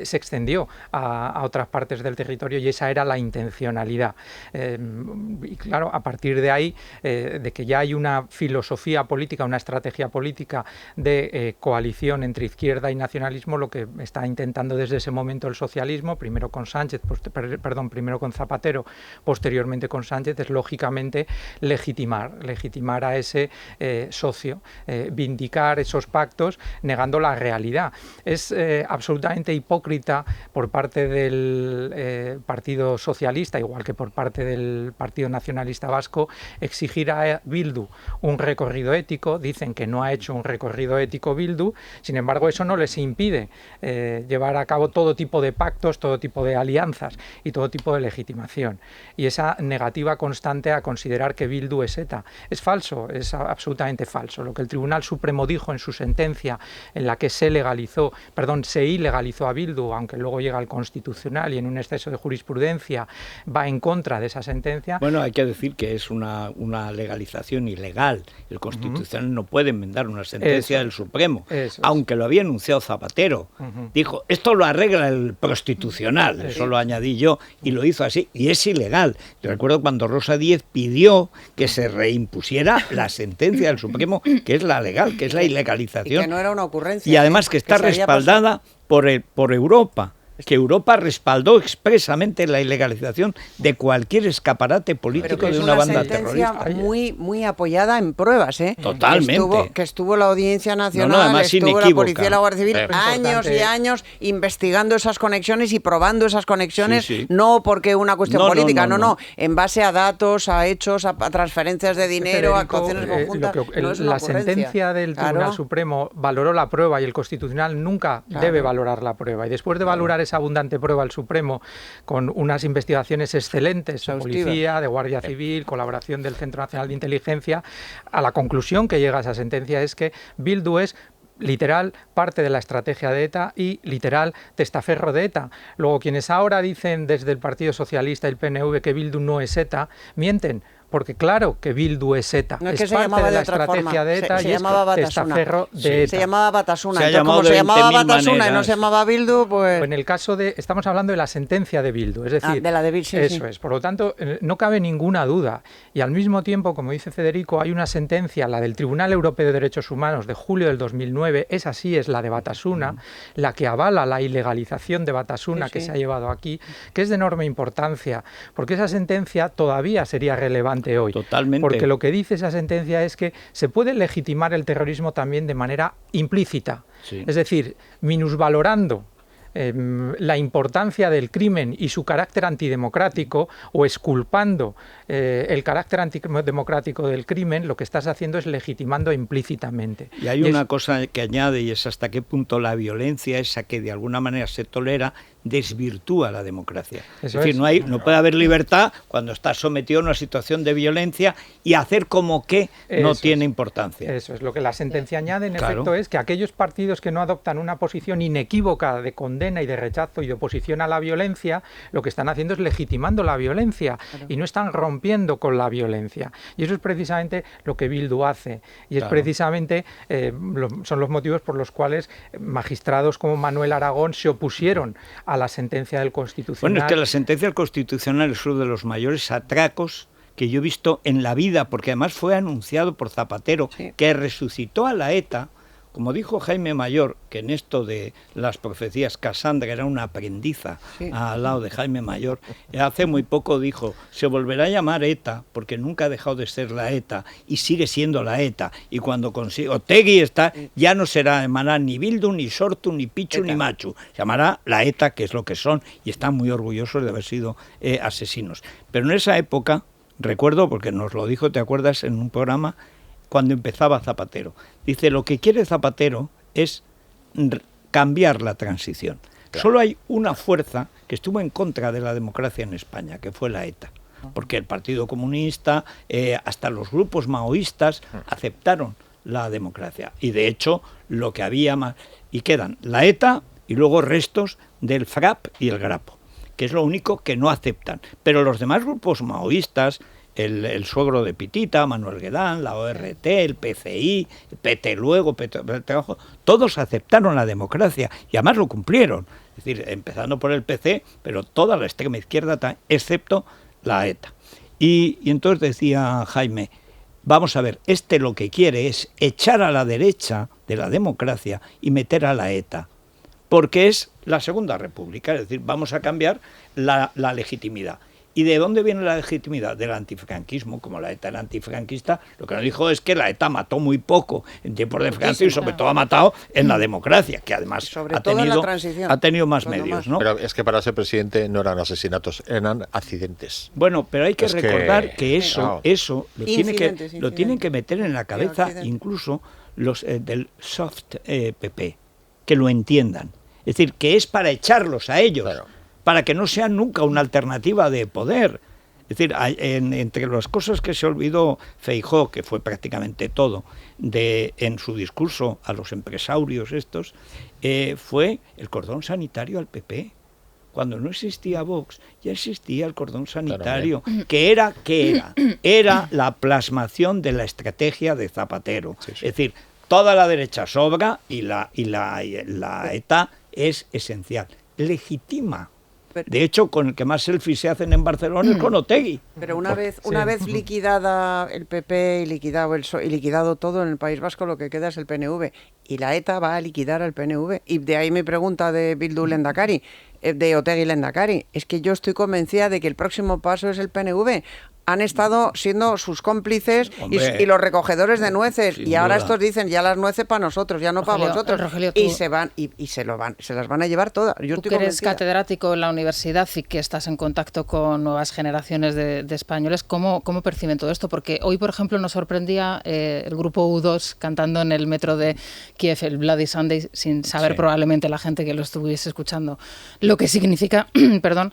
[SPEAKER 3] se extendió a otras partes del territorio, y esa era la intencionalidad. Y claro, a partir de ahí, de que ya hay una filosofía política, una estrategia política de coalición entre izquierda y nacionalismo, lo que está intentando desde ese momento el socialismo, primero con Zapatero, posteriormente con Sánchez, es lógicamente legitimar a ese socio, vindicar esos pactos negando la realidad. Es absolutamente hipócrita por parte del Partido Socialista, igual que por parte del Partido Nacionalista Vasco, exigir a Bildu un recorrido ético. Dicen que no ha hecho un recorrido ético Bildu, sin embargo eso no les impide llevar a cabo todo tipo de pactos, todo tipo de alianzas y todo tipo de legitimación. Y esa negativa constante a considerar que Bildu es ETA es falso, es absolutamente falso. Lo que el Tribunal Supremo dijo en su sentencia, en la que se ilegalizó a Bildu, aunque luego llega al Constitucional y en un exceso de jurisprudencia va en contra de esa sentencia.
[SPEAKER 1] Bueno, hay que decir que es una legalización ilegal. El Constitucional no puede enmendar una sentencia del Supremo, aunque lo había anunciado Zapatero. Dijo, esto lo arregla el Constitucional, eso lo añadí yo, y lo hizo así, y es ilegal. Yo recuerdo cuando Rosa Díez pidió que se reimpusiera la sentencia del Supremo, que es la legal, que es la ilegalización.
[SPEAKER 4] Y que no era una ocurrencia.
[SPEAKER 1] Y además que está respaldada por Europa. Que Europa respaldó expresamente la ilegalización de cualquier escaparate político de una banda terrorista.
[SPEAKER 4] Muy, muy apoyada en pruebas, ¿eh?
[SPEAKER 1] Totalmente.
[SPEAKER 4] Que estuvo la Audiencia Nacional, estuvo la Policía y la Guardia Civil años y años investigando esas conexiones y probando esas conexiones, no porque una cuestión política, no, en base a datos, a hechos, a transferencias de dinero, a actuaciones conjuntas.
[SPEAKER 3] La sentencia del Tribunal Supremo valoró la prueba y el Constitucional nunca debe valorar la prueba. Y después de valorar esa abundante prueba al Supremo con unas investigaciones excelentes de policía, de Guardia Civil, colaboración del Centro Nacional de Inteligencia, a la conclusión que llega a esa sentencia es que Bildu es literal parte de la estrategia de ETA y literal testaferro de ETA. Luego, quienes ahora dicen desde el Partido Socialista y el PNV que Bildu no es ETA, mienten, porque claro que Bildu es ETA,
[SPEAKER 4] no, es
[SPEAKER 3] es
[SPEAKER 4] que se
[SPEAKER 3] parte
[SPEAKER 4] llamaba
[SPEAKER 3] de la
[SPEAKER 4] otra
[SPEAKER 3] estrategia
[SPEAKER 4] forma.
[SPEAKER 3] de ETA
[SPEAKER 4] se
[SPEAKER 3] y
[SPEAKER 4] llamaba
[SPEAKER 3] es
[SPEAKER 4] Batasuna.
[SPEAKER 3] testaferro de ETA.
[SPEAKER 4] Se llamaba Batasuna.
[SPEAKER 1] Se ha
[SPEAKER 4] Entonces, como se
[SPEAKER 1] llamado de
[SPEAKER 4] llamaba
[SPEAKER 1] 20.000
[SPEAKER 4] Batasuna y no
[SPEAKER 1] maneras.
[SPEAKER 4] se llamaba Bildu, pues...
[SPEAKER 3] En el caso de, estamos hablando de la sentencia de Bildu, es decir,
[SPEAKER 4] de la de Bildu, sí,
[SPEAKER 3] eso
[SPEAKER 4] sí.
[SPEAKER 3] es, por lo tanto, no cabe ninguna duda. Y al mismo tiempo, como dice Federico, hay una sentencia, la del Tribunal Europeo de Derechos Humanos de julio del 2009, esa sí es la de Batasuna, la que avala la ilegalización de Batasuna que se ha llevado aquí, que es de enorme importancia, porque esa sentencia todavía sería relevante hoy.
[SPEAKER 1] Totalmente.
[SPEAKER 3] Porque lo que dice esa sentencia es que se puede legitimar el terrorismo también de manera implícita, es decir, minusvalorando la importancia del crimen y su carácter antidemocrático o exculpando el carácter antidemocrático del crimen, lo que estás haciendo es legitimando implícitamente.
[SPEAKER 1] Y hay una cosa que añade, y es hasta qué punto la violencia esa que de alguna manera se tolera desvirtúa la democracia. Es decir, no puede haber libertad cuando estás sometido a una situación de violencia y hacer como que no tiene importancia.
[SPEAKER 3] Eso es lo que la sentencia añade, en efecto, es que aquellos partidos que no adoptan una posición inequívoca de condena y de rechazo y de oposición a la violencia, lo que están haciendo es legitimando la violencia y no están rompiendo con la violencia. Y eso es precisamente lo que Bildu hace. Y es precisamente, son los motivos por los cuales magistrados como Manuel Aragón se opusieron a la sentencia del Constitucional.
[SPEAKER 1] Bueno, es que la sentencia del Constitucional es uno de los mayores atracos que yo he visto en la vida, porque además fue anunciado por Zapatero, que resucitó a la ETA, como dijo Jaime Mayor, que en esto de las profecías, Casandra era una aprendiza al lado de Jaime Mayor, hace muy poco dijo, se volverá a llamar ETA, porque nunca ha dejado de ser la ETA, y sigue siendo la ETA, y cuando consiga, Otegi está, ya no será, llamará ni Bildu, ni Sortu, ni Pichu, ni Machu, se llamará la ETA, que es lo que son, y están muy orgullosos de haber sido asesinos. Pero en esa época, recuerdo, porque nos lo dijo, ¿te acuerdas?, en un programa, cuando empezaba Zapatero. Dice, lo que quiere Zapatero es cambiar la transición. Solo hay una fuerza que estuvo en contra de la democracia en España, que fue la ETA. Porque el Partido Comunista, hasta los grupos maoístas, aceptaron la democracia. Y de hecho, lo que había más... Y quedan la ETA y luego restos del FRAP y el Grapo, que es lo único que no aceptan. Pero los demás grupos maoístas, el suegro de Pitita, Manuel Guedán, la ORT, el PCI, el PT luego, PT abajo, todos aceptaron la democracia y además lo cumplieron. Es decir, empezando por el PC, pero toda la extrema izquierda, excepto la ETA. Y entonces decía Jaime, vamos a ver, lo que quiere es echar a la derecha de la democracia y meter a la ETA, porque es la Segunda República, es decir, vamos a cambiar la legitimidad. ¿Y de dónde viene la legitimidad? Del antifranquismo, como la ETA era antifranquista, lo que nos dijo es que la ETA mató muy poco en tiempos de Franco y sobre todo ha matado en la democracia, que además ha tenido más medios, ¿no?
[SPEAKER 8] Pero es que para ser presidente no eran asesinatos, eran accidentes.
[SPEAKER 1] Bueno, pero hay que recordar que eso lo tienen que meter en la cabeza incluso los del soft PP, que lo entiendan. Es decir, que es para echarlos a ellos. Claro. Para que no sean nunca una alternativa de poder. Es decir, entre las cosas que se olvidó Feijóo, que fue prácticamente todo, en su discurso a los empresarios estos, fue el cordón sanitario al PP. Cuando no existía Vox, ya existía el cordón sanitario, que era la plasmación de la estrategia de Zapatero. Sí. Es decir, toda la derecha sobra y la ETA es esencial. Legitima. De hecho, con el que más selfies se hacen en Barcelona es con Otegi.
[SPEAKER 4] Pero una vez liquidada el PP y liquidado todo en el País Vasco, lo que queda es el PNV. Y la ETA va a liquidar al PNV. Y de ahí mi pregunta de Bildu Lehendakari, de Otegi Lehendakari. Es que yo estoy convencida de que el próximo paso es el PNV. Han estado siendo sus cómplices y los recogedores de nueces. Y ahora estos dicen, ya las nueces para nosotros, ya no para vosotros.
[SPEAKER 2] Rogelio,
[SPEAKER 4] y se las van a llevar todas. Yo
[SPEAKER 2] tú que eres catedrático en la universidad y que estás en contacto con nuevas generaciones de españoles, ¿cómo perciben todo esto? Porque hoy, por ejemplo, nos sorprendía el grupo U2 cantando en el metro de Kiev, el Bloody Sunday, sin saber probablemente la gente que lo estuviese escuchando lo que significa, perdón.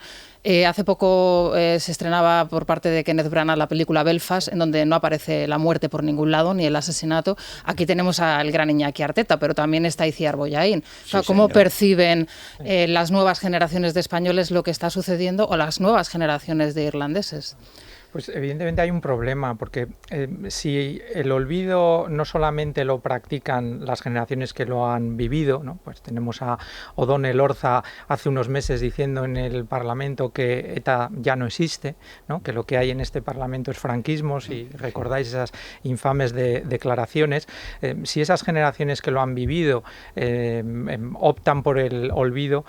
[SPEAKER 2] Hace poco se estrenaba por parte de Kenneth Branagh la película Belfast, en donde no aparece la muerte por ningún lado, ni el asesinato. Aquí tenemos al gran Iñaki Arteta, pero también está Itziar Bollaín. O sea, ¿cómo perciben las nuevas generaciones de españoles lo que está sucediendo, o las nuevas generaciones de irlandeses?
[SPEAKER 3] Pues evidentemente hay un problema, porque si el olvido no solamente lo practican las generaciones que lo han vivido, ¿no? Pues tenemos a O'Donnell Orza hace unos meses diciendo en el Parlamento que ETA ya no existe, ¿no? Que lo que hay en este Parlamento es franquismo, si recordáis esas infames declaraciones. Si esas generaciones que lo han vivido optan por el olvido,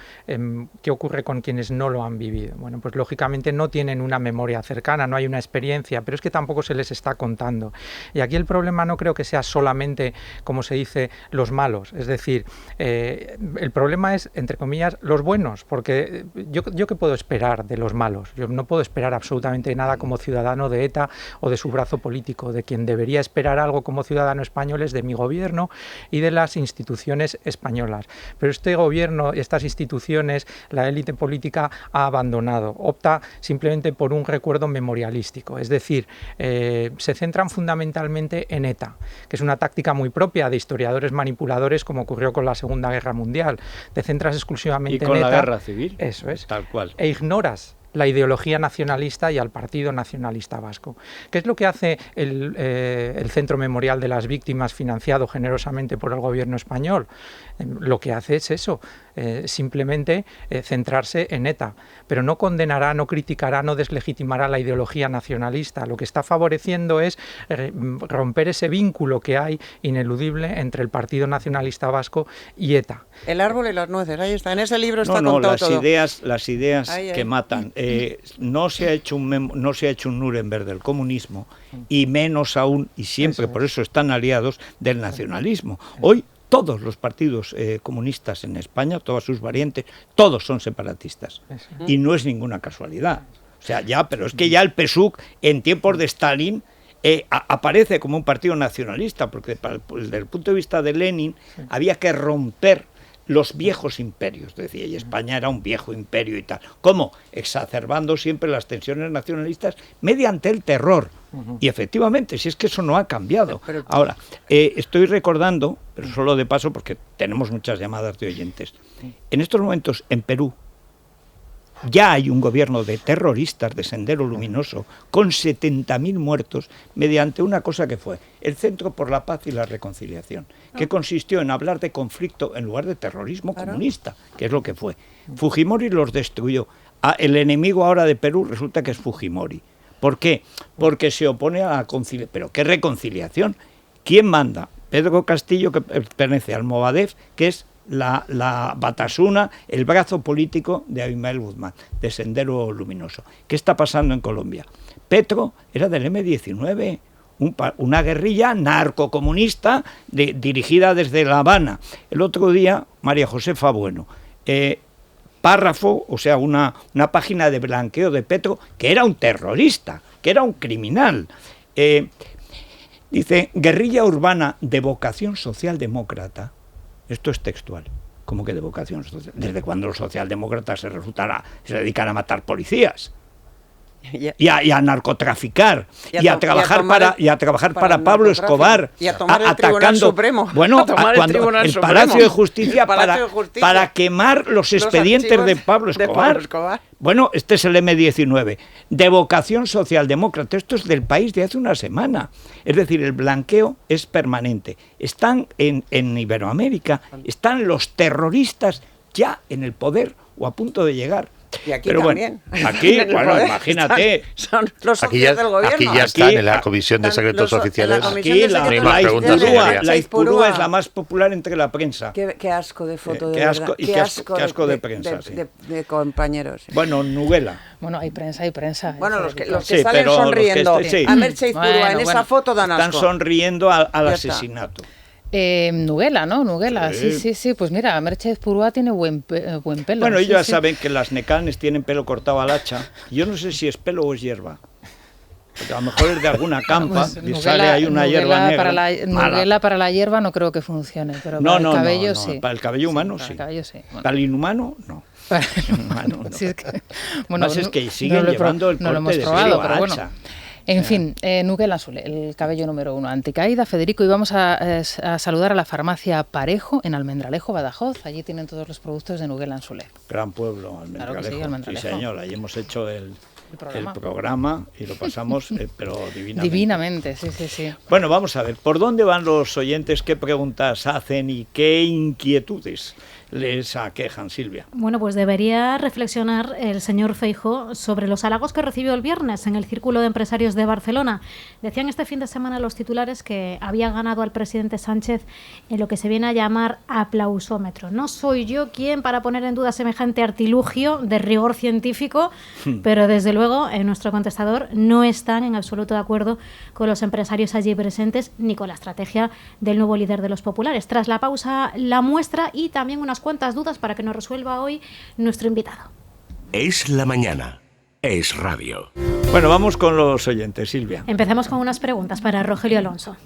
[SPEAKER 3] ¿qué ocurre con quienes no lo han vivido? Bueno, pues lógicamente no tienen una memoria cercana, no hay una experiencia, pero es que tampoco se les está contando. Y aquí el problema no creo que sea solamente, como se dice, los malos. Es decir, el problema es, entre comillas, los buenos, porque yo ¿qué puedo esperar de los malos? Yo no puedo esperar absolutamente nada como ciudadano de ETA o de su brazo político. De quien debería esperar algo como ciudadano español es de mi gobierno y de las instituciones españolas. Pero este gobierno, estas instituciones, la élite política ha abandonado. Opta simplemente por un recuerdo memorialístico. Es decir, se centran fundamentalmente en ETA, que es una táctica muy propia de historiadores manipuladores, como ocurrió con la Segunda Guerra Mundial. Te centras exclusivamente en ETA.
[SPEAKER 1] Y con la Guerra Civil.
[SPEAKER 3] Eso es.
[SPEAKER 1] Tal cual.
[SPEAKER 3] E ignoras la ideología nacionalista y al Partido Nacionalista Vasco. ¿Qué es lo que hace el Centro Memorial de las Víctimas, financiado generosamente por el gobierno español? Lo que hace es eso, simplemente centrarse en ETA, pero no condenará, no criticará, no deslegitimará la ideología nacionalista. Lo que está favoreciendo es romper ese vínculo que hay ineludible entre el Partido Nacionalista Vasco y ETA.
[SPEAKER 4] El árbol y las nueces, ahí está, en ese libro está
[SPEAKER 1] contado
[SPEAKER 4] todo.
[SPEAKER 1] Las ideas que matan. No se ha hecho un Nuremberg del comunismo, y menos aún, y siempre por eso están aliados, del nacionalismo. Hoy todos los partidos comunistas en España, todas sus variantes, todos son separatistas. Y no es ninguna casualidad. O sea, pero es que ya el PSUV en tiempos de Stalin aparece como un partido nacionalista, porque desde el punto de vista de Lenin había que romper los viejos imperios, decía, y España era un viejo imperio y tal. ¿Cómo? Exacerbando siempre las tensiones nacionalistas mediante el terror. Y efectivamente, si es que eso no ha cambiado. Ahora, estoy recordando, pero solo de paso porque tenemos muchas llamadas de oyentes, en estos momentos en Perú ya hay un gobierno de terroristas de Sendero Luminoso con 70.000 muertos mediante una cosa que fue el Centro por la Paz y la Reconciliación, que consistió en hablar de conflicto en lugar de terrorismo comunista, que es lo que fue. Fujimori los destruyó. El enemigo ahora de Perú resulta que es Fujimori. ¿Por qué? Porque se opone a la conciliación. ¿Pero qué reconciliación? ¿Quién manda? Pedro Castillo, que pertenece al Movadef, que es la Batasuna, el brazo político de Abimael Guzmán, de Sendero Luminoso. ¿Qué está pasando en Colombia? Petro era del M-19, una guerrilla narcocomunista dirigida desde La Habana. El otro día, María Josefa Bueno, párrafo, o sea, una página de blanqueo de Petro, que era un terrorista, que era un criminal. Dice, guerrilla urbana de vocación socialdemócrata. Esto es textual. ¿Cómo que de vocación social? ¿Desde cuándo los socialdemócratas se dedican a matar policías? Y a narcotraficar y a trabajar para Pablo Escobar,
[SPEAKER 4] y a tomar el
[SPEAKER 1] atacando
[SPEAKER 4] Tribunal Supremo,
[SPEAKER 1] bueno, el Palacio de Justicia para quemar los expedientes de Pablo Escobar. Bueno, este es el M-19, de vocación socialdemócrata. Esto es del País de hace una semana. Es decir, el blanqueo es permanente. Están en Iberoamérica, están los terroristas ya en el poder o a punto de llegar.
[SPEAKER 4] Y aquí
[SPEAKER 1] pero
[SPEAKER 4] también.
[SPEAKER 1] Bueno, aquí, bueno, imagínate.
[SPEAKER 4] Son los socios del gobierno.
[SPEAKER 8] Aquí ya están en la Comisión de Secretos Oficiales.
[SPEAKER 1] Aquí la Izpurúa es la más popular entre la prensa.
[SPEAKER 4] Qué asco de foto, de
[SPEAKER 1] qué asco,
[SPEAKER 4] verdad.
[SPEAKER 1] y qué asco de prensa.
[SPEAKER 4] De compañeros.
[SPEAKER 1] Bueno, Nuguela.
[SPEAKER 2] Bueno, hay prensa.
[SPEAKER 4] Bueno, los que salen sonriendo. A Merche Izpurúa en esa foto dan asco.
[SPEAKER 1] Están sonriendo al asesinato.
[SPEAKER 2] Nuguela, ¿no? Nuguela, sí. Pues mira, Merche Izpurúa tiene buen pelo.
[SPEAKER 1] Bueno, ellos ya saben que las necanes tienen pelo cortado al hacha. Yo no sé si es pelo o es hierba. Porque a lo mejor es de alguna campa y sale ahí una hierba negra.
[SPEAKER 2] Nuguela para la hierba no creo que funcione, pero para el cabello sí.
[SPEAKER 1] Para el cabello humano sí. Para el inhumano no.
[SPEAKER 2] Para el inhumano no. Sí, es que,
[SPEAKER 1] bueno, es que siguen llevando el corte de pelo a hacha.
[SPEAKER 2] En fin, Nuguela Sule, el cabello número 1. Anticaída, Federico, y vamos a saludar a la farmacia Parejo en Almendralejo, Badajoz. Allí tienen todos los productos de Nuguela Sule.
[SPEAKER 1] Gran pueblo, Almendralejo.
[SPEAKER 2] Claro que sí, Almendralejo.
[SPEAKER 1] Sí, señor, allí hemos hecho el programa y lo pasamos, pero divinamente.
[SPEAKER 2] Divinamente, sí.
[SPEAKER 1] Bueno, vamos a ver, ¿por dónde van los oyentes? ¿Qué preguntas hacen y qué inquietudes les aquejan, Silvia?
[SPEAKER 9] Bueno, pues debería reflexionar el señor Feijóo sobre los halagos que recibió el viernes en el Círculo de Empresarios de Barcelona. Decían este fin de semana los titulares que había ganado al presidente Sánchez en lo que se viene a llamar aplausómetro. No soy yo quien para poner en duda semejante artilugio de rigor científico, pero desde luego en nuestro contestador no están en absoluto de acuerdo con los empresarios allí presentes ni con la estrategia del nuevo líder de los populares. Tras la pausa, la muestra y también unas cuantas dudas para que nos resuelva hoy nuestro invitado.
[SPEAKER 7] Es la mañana. Es radio.
[SPEAKER 1] Bueno, vamos con los oyentes, Silvia.
[SPEAKER 9] Empezamos con unas preguntas para Rogelio Alonso.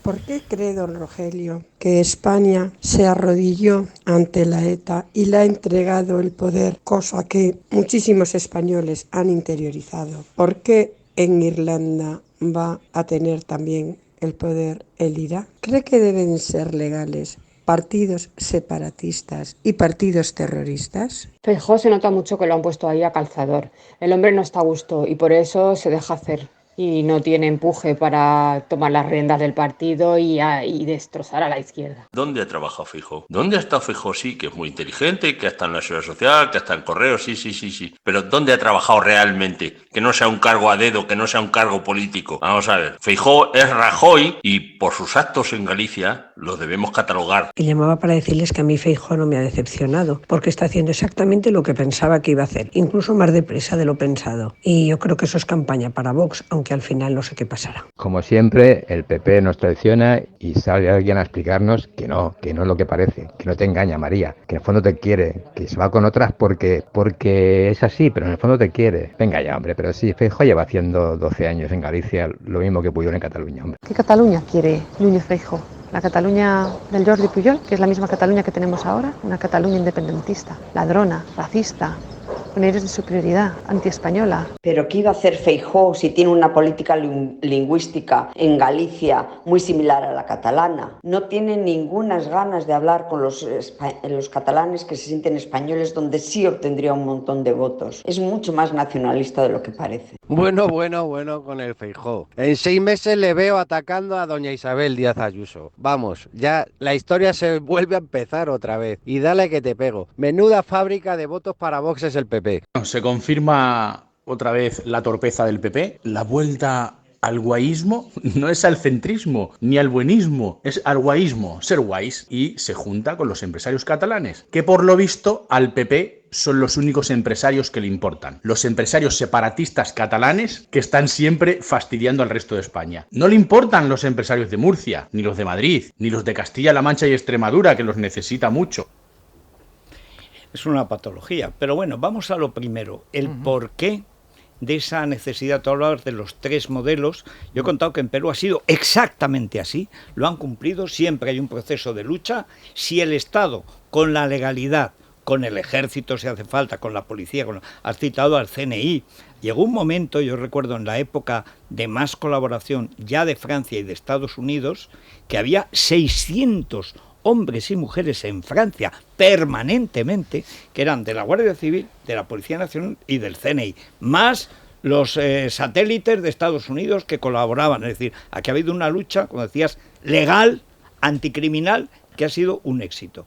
[SPEAKER 10] ¿Por qué cree don Rogelio que España se arrodilló ante la ETA y le ha entregado el poder, cosa que muchísimos españoles han interiorizado? ¿Por qué en Irlanda va a tener también el poder el IRA? ¿Cree que deben ser legales partidos separatistas y partidos terroristas?
[SPEAKER 11] Feijóo se nota mucho que lo han puesto ahí a calzador. El hombre no está a gusto y por eso se deja hacer. Y no tiene empuje para tomar las riendas del partido y destrozar a la izquierda.
[SPEAKER 12] ¿Dónde ha trabajado Feijóo? ¿Dónde ha estado Feijóo? Sí, que es muy inteligente, que está en la seguridad social, que está en correo, sí. Pero ¿dónde ha trabajado realmente? Que no sea un cargo a dedo, que no sea un cargo político. Vamos a ver, Feijóo es Rajoy y por sus actos en Galicia los debemos catalogar.
[SPEAKER 10] Y llamaba para decirles que a mí Feijóo no me ha decepcionado, porque está haciendo exactamente lo que pensaba que iba a hacer, incluso más deprisa de lo pensado. Y yo creo que eso es campaña para Vox, aunque al final no sé qué pasará.
[SPEAKER 13] Como siempre, el PP nos traiciona y sale alguien a explicarnos que no es lo que parece, que no te engaña, María, que en el fondo te quiere, que se va con otras porque es así, pero en el fondo te quiere. Venga ya, hombre, pero sí, Feijóo lleva haciendo 12 años en Galicia, lo mismo que Puyol en Cataluña, hombre.
[SPEAKER 11] ¿Qué Cataluña quiere Núñez Feijóo? La Cataluña del Jordi Puyol, que es la misma Cataluña que tenemos ahora, una Cataluña independentista, ladrona, racista, con aires de superioridad, antiespañola.
[SPEAKER 14] ¿Pero qué iba a hacer Feijóo si tiene una política lingüística en Galicia muy similar a la catalana? No tiene ningunas ganas de hablar con los catalanes que se sienten españoles, donde sí obtendría un montón de votos. Es mucho más nacionalista de lo que parece.
[SPEAKER 15] Bueno con el Feijóo. En 6 meses le veo atacando a doña Isabel Díaz Ayuso. Vamos, ya la historia se vuelve a empezar otra vez. Y dale que te pego. Menuda fábrica de votos para Vox es el PP.
[SPEAKER 16] Se confirma otra vez la torpeza del PP, la vuelta al guaísmo, no es al centrismo ni al buenismo, es al guaísmo, ser guays, y se junta con los empresarios catalanes, que por lo visto al PP son los únicos empresarios que le importan. Los empresarios separatistas catalanes que están siempre fastidiando al resto de España. No le importan los empresarios de Murcia, ni los de Madrid, ni los de Castilla-La Mancha y Extremadura, que los necesita mucho.
[SPEAKER 1] Es una patología. Pero bueno, vamos a lo primero. El porqué de esa necesidad. Tú hablabas de los 3 modelos. Yo he contado que en Perú ha sido exactamente así. Lo han cumplido. Siempre hay un proceso de lucha. Si el Estado, con la legalidad, con el ejército si hace falta, con la policía, has citado al CNI. Llegó un momento, yo recuerdo en la época de más colaboración ya de Francia y de Estados Unidos, que había 600 hombres y mujeres en Francia permanentemente, que eran de la Guardia Civil, de la Policía Nacional y del CNI, más los satélites de Estados Unidos que colaboraban. Es decir, aquí ha habido una lucha, como decías, legal, anticriminal, que ha sido un éxito.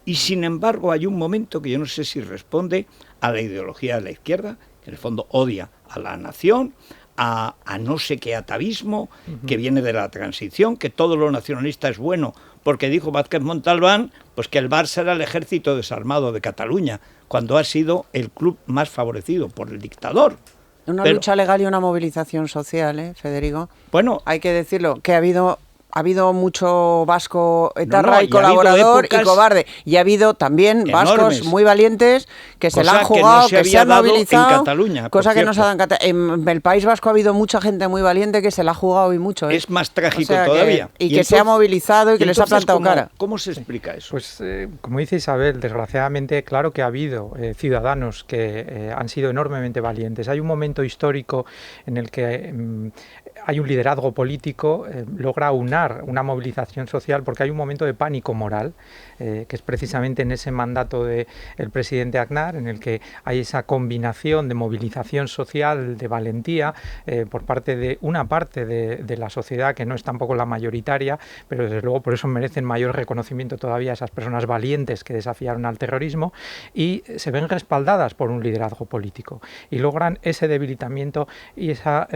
[SPEAKER 1] Y sin embargo hay un momento que yo no sé si responde a la ideología de la izquierda, que en el fondo odia a la nación, a no sé qué atavismo, que viene de la transición, que todo lo nacionalista es bueno, porque dijo Vázquez Montalbán, pues que el Barça era el ejército desarmado de Cataluña, cuando ha sido el club más favorecido por el dictador.
[SPEAKER 4] Una lucha legal y una movilización social, Federico.
[SPEAKER 1] Bueno,
[SPEAKER 4] hay que decirlo, que ha habido mucho vasco etarra y colaborador y cobarde. Y ha habido también vascos muy valientes que se la han jugado, que se han movilizado.
[SPEAKER 1] En Cataluña,
[SPEAKER 4] cosa que no se ha dado en el País Vasco ha habido mucha gente muy valiente que se la ha jugado y mucho.
[SPEAKER 1] Es más trágico todavía.
[SPEAKER 4] Y que se ha movilizado y que les ha plantado cara.
[SPEAKER 1] ¿Cómo se explica eso?
[SPEAKER 3] Pues como dice Isabel, desgraciadamente, claro que ha habido ciudadanos que han sido enormemente valientes. Hay un momento histórico en el que hay un liderazgo político, logra aunar condenar una movilización social porque hay un momento de pánico moral, que es precisamente en ese mandato del presidente Aznar, en el que hay esa combinación de movilización social, de valentía, por parte de una parte de la sociedad, que no es tampoco la mayoritaria, pero desde luego por eso merecen mayor reconocimiento todavía esas personas valientes que desafiaron al terrorismo, y se ven respaldadas por un liderazgo político y logran ese debilitamiento y esa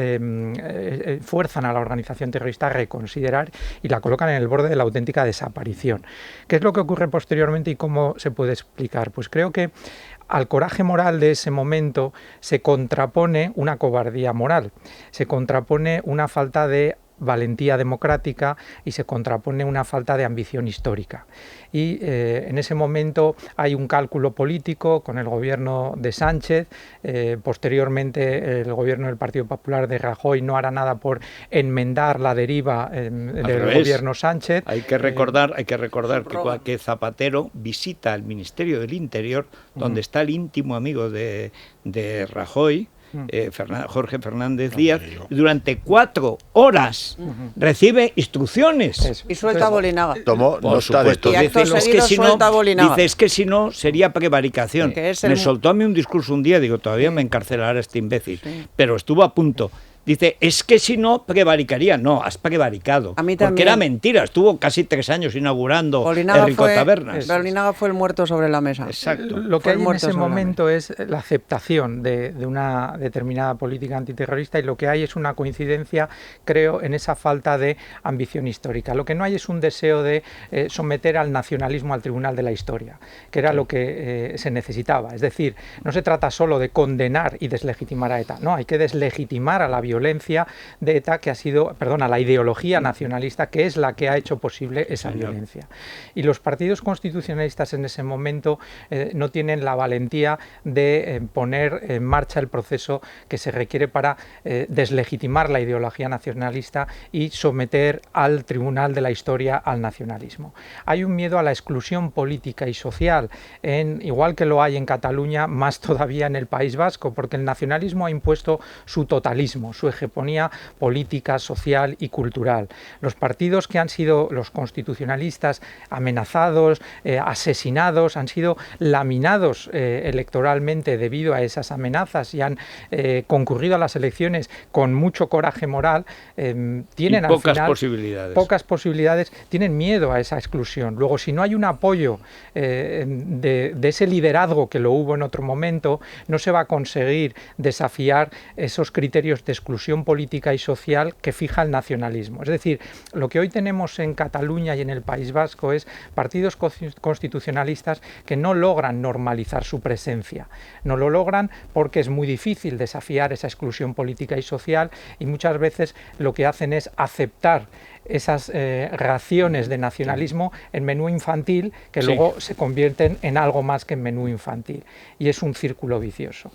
[SPEAKER 3] fuerzan a la organización terrorista a reconsiderar y la colocan en el borde de la auténtica desaparición. ¿Qué es lo que ocurre posteriormente y cómo se puede explicar? Pues creo que al coraje moral de ese momento se contrapone una cobardía moral, se contrapone una falta de valentía democrática y se contrapone una falta de ambición histórica. Y en ese momento hay un cálculo político con el gobierno de Sánchez, posteriormente el gobierno del Partido Popular de Rajoy no hará nada por enmendar la deriva del gobierno Sánchez.
[SPEAKER 1] Hay que recordar que Zapatero visita el Ministerio del Interior, donde está el íntimo amigo de Rajoy, Jorge Fernández Díaz, y durante 4 horas recibe instrucciones.
[SPEAKER 4] Y suelta a Bolinaga.
[SPEAKER 8] Tomó nota de esto.
[SPEAKER 4] Y acto seguido suelta a Bolinaga.
[SPEAKER 1] Dice, es que si no sería prevaricación. Me soltó a mí un discurso un día, digo, todavía me encarcelará este imbécil. Pero estuvo a punto. Dice, es que si no, prevaricaría. No, has prevaricado.
[SPEAKER 4] A mí también.
[SPEAKER 1] Porque era mentira. Estuvo casi 3 años inaugurando el Rico Tabernas.
[SPEAKER 4] Bolinaga fue el muerto sobre la mesa.
[SPEAKER 1] Exacto.
[SPEAKER 3] Lo que hay en ese momento es la aceptación de una determinada política antiterrorista, y lo que hay es una coincidencia, creo, en esa falta de ambición histórica. Lo que no hay es un deseo de someter al nacionalismo al tribunal de la historia, que era lo que se necesitaba. Es decir, no se trata solo de condenar y deslegitimar a ETA, no, hay que deslegitimar a la violencia de ETA, que ha sido, a la ideología nacionalista, que es la que ha hecho posible esa violencia. Y los partidos constitucionalistas en ese momento no tienen la valentía de poner en marcha el proceso que se requiere para deslegitimar la ideología nacionalista y someter al tribunal de la historia al nacionalismo. Hay un miedo a la exclusión política y social, igual que lo hay en Cataluña, más todavía en el País Vasco, porque el nacionalismo ha impuesto su totalismo, su hegemonía política, social y cultural. Los partidos que han sido los constitucionalistas amenazados, asesinados, han sido laminados electoralmente debido a esas amenazas y han concurrido a las elecciones con mucho coraje moral, tienen al final pocas posibilidades, tienen miedo a esa exclusión. Luego, si no hay un apoyo de ese liderazgo que lo hubo en otro momento, no se va a conseguir desafiar esos criterios de exclusión política y social que fija el nacionalismo. Es decir, lo que hoy tenemos en Cataluña y en el País Vasco es partidos constitucionalistas que no logran normalizar su presencia. No lo logran porque es muy difícil desafiar esa exclusión política y social, y muchas veces lo que hacen es aceptar esas raciones de nacionalismo en menú infantil, que luego se convierten en algo más que en menú infantil, y es un círculo vicioso.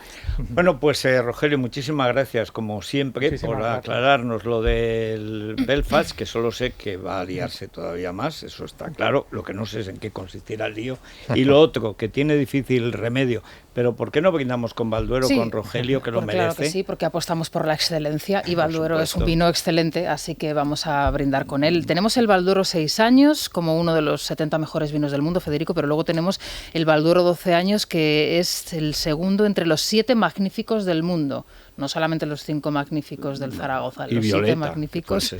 [SPEAKER 1] Bueno, pues Rogelio, muchísimas gracias como siempre por aclararnos lo del Belfast, que solo sé que va a liarse todavía más, eso está claro. Lo que no sé es en qué consistirá el lío, y lo otro, que tiene difícil remedio. Pero ¿por qué no brindamos con Balduero, con Rogelio, que lo merece?
[SPEAKER 2] Claro que sí, porque apostamos por la excelencia, y Balduero es un vino excelente, así que vamos a brindar con él. Tenemos el Balduero 6 años como uno de los 70 mejores vinos del mundo, Federico, pero luego tenemos el Balduero 12 años, que es el segundo entre los 7 magníficos del mundo. No solamente los 5 magníficos del Zaragoza, los 7 magníficos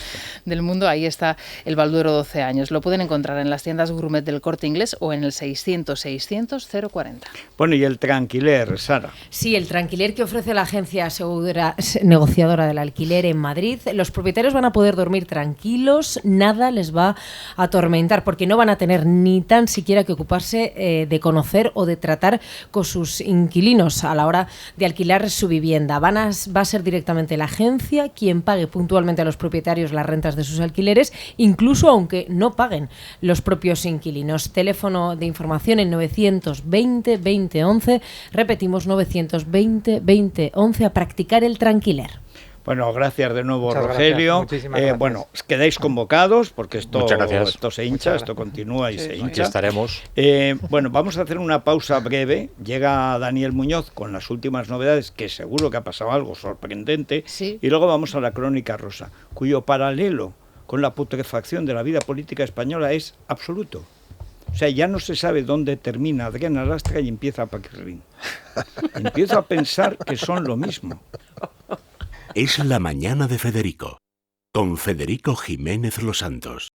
[SPEAKER 2] del mundo. Ahí está el Balduero 12 años. Lo pueden encontrar en las tiendas Gourmet del Corte Inglés o en el 600-600-040.
[SPEAKER 1] Bueno, y el Tranquiler, Sara.
[SPEAKER 17] Sí, el Tranquiler que ofrece la agencia negociadora del alquiler en Madrid. Los propietarios van a poder dormir tranquilos, nada les va a atormentar, porque no van a tener ni tan siquiera que ocuparse de conocer o de tratar con sus inquilinos a la hora de alquilar su vivienda. Va a ser directamente la agencia quien pague puntualmente a los propietarios las rentas de sus alquileres, incluso aunque no paguen los propios inquilinos. Teléfono de información en 920 20 11, repetimos 920 20 11, a practicar el Tranquiler.
[SPEAKER 1] Bueno, gracias de nuevo, Rogelio. Bueno, os quedáis convocados porque esto se hincha, esto continúa y se hincha.
[SPEAKER 8] Aquí estaremos.
[SPEAKER 1] Bueno, vamos a hacer una pausa breve. Llega Daniel Muñoz con las últimas novedades, que seguro que ha pasado algo sorprendente. Sí. Y luego vamos a la Crónica Rosa, cuyo paralelo con la putrefacción de la vida política española es absoluto. O sea, ya no se sabe dónde termina Adriana Lastra y empieza Paquirrín. Empiezo a pensar que son lo mismo.
[SPEAKER 7] Es la mañana de Federico, con Federico Jiménez Los Santos.